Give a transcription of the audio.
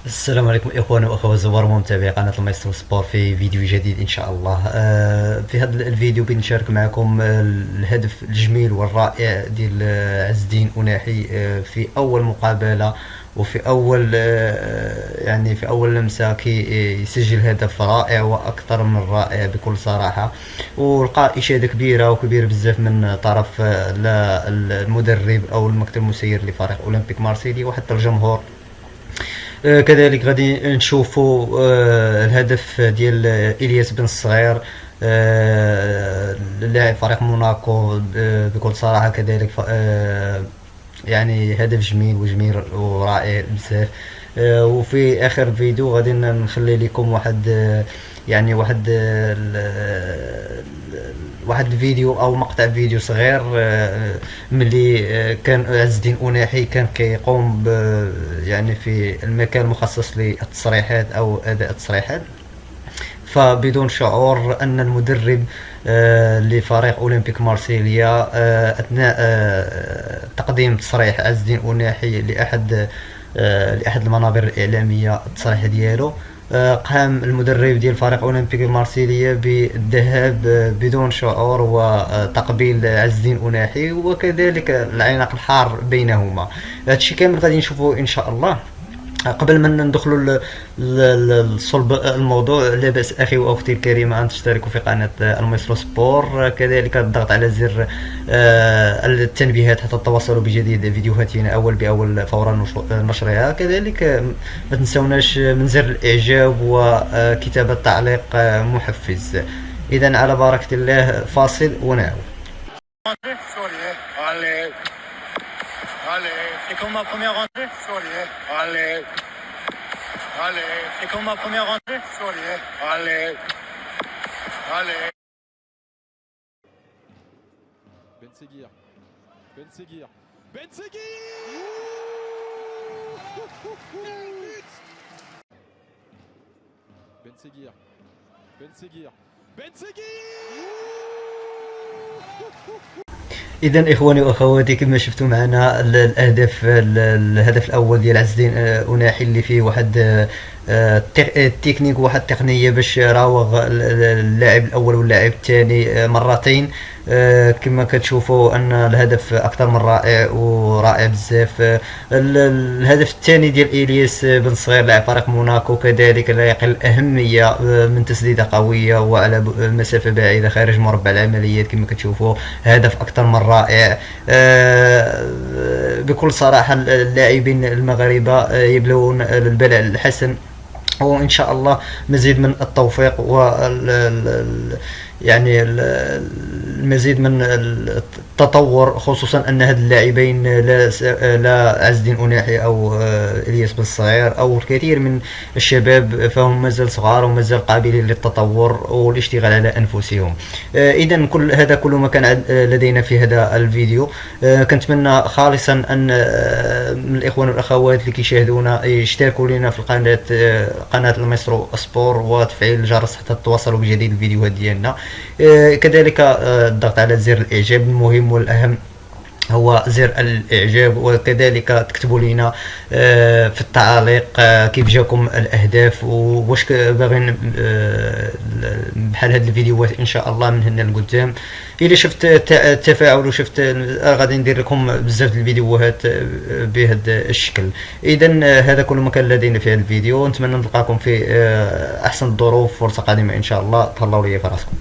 السلام عليكم اخواني واخوات الزوار ومتابعي قناه المايسترو سبور في فيديو جديد ان شاء الله. في هذا الفيديو بنشارك معكم الهدف الجميل والرائع ديال عز الدين أناحي في اول مقابله، وفي اول يعني في اول لمسه كي يسجل هدف رائع واكثر من رائع بكل صراحه، ولقى اشاده كبيره وكبيره بزاف من طرف المدرب او المكتب المسير لفريق اولمبيك مارسيليا وحتى الجمهور. كذلك غادي نشوفوا الهدف ديال الياس بن الصغير، لاعب فريق موناكو بكل صراحه. كذلك يعني هدف جميل وجميل ورائع بزاف. وفي اخر الفيديو غادي نخلي لكم واحد يعني واحد الفيديو او مقطع فيديو صغير ملي كان عز الدين أناحي كان كيقوم يعني في المكان المخصص للتصريحات او اداء التصريحات، فبدون شعور ان المدرب لفريق اولمبيك مارسيليا اثناء تقديم تصريح عز الدين أناحي لاحد المنابر الاعلاميه التصريح ديالو، قام المدرب ديال فريق اولمبيك مارسيليا بالذهاب بدون شعور وتقبيل عز الدين أناحي، وكذلك العناق الحار بينهما. هادشي كامل غادي نشوفوه ان شاء الله. قبل ما ندخلوا لصلب الموضوع، لا باس اخي واختي الكريمه ان تشتركوا في قناه المايسترو سبور، كذلك الضغط على زر التنبيهات حتى تتواصلوا بجديد فيديوهاتنا اول باول فور نشرها. كذلك ما تنسوناش من زر الاعجاب وكتابه تعليق محفز. اذا على بركه الله فاصل ونعود. Allez, c'est comme ma première rentrée. Allez, allez, c'est comme ma première rentrée. Allez, allez. Ben Seguir, Ben Seguir, Ben Seguir. Ben Seguir, Ben Seguir, Ben Seguir. اذا اخواني واخواتي، كما شفتوا معنا الهدف الاول ديال عز الدين أناحي اللي فيه واحد التكنيك وواحد التقنيه باش راوغ اللاعب الاول واللاعب الثاني مرتين. كما كتشوفوا ان الهدف اكثر من رائع ورائع بزاف. الهدف الثاني ديال الياس بن صغير لاعب فريق موناكو كذلك لا يقل اهميه، من تسديده قويه وعلى مسافه بعيده خارج مربع العمليات. كما كتشوفوا هدف اكثر من رائع. بكل صراحه اللاعبين المغاربه يبلغون البلاء الحسن، وان شاء الله مزيد من التوفيق يعني المزيد من التطور، خصوصا ان هاد اللاعبين لا عز الدين أناحي او الياس بن الصغير او الكثير من الشباب فهم مازال صغار ومازال قابلين للتطور والاشتغال على انفسهم. اذا كل ما كان لدينا في هذا الفيديو. كنتمنى خالصا ان من الاخوان والاخوات اللي كيشاهدونا يشتركوا لنا في قناه المايسترو سبور وتفعيل الجرس حتى تتواصلوا بجديد الفيديوهات ديالنا. كذلك الضغط على زر الاعجاب. المهم والاهم هو زر الاعجاب، وكذلك تكتبوا لنا في التعاليق كيف جاكم الاهداف وواش باغيين بحال هاد الفيديوهات ان شاء الله من هنا لقدام. الا شفت التفاعل وشفت غادي ندير لكم بزاف الفيديوهات بهذا الشكل. اذا هذا كل ما كان لدينا في هذا الفيديو، نتمنى نلقاكم في احسن الظروف فرصه قادمه ان شاء الله. تهلاو ليا في راسكم.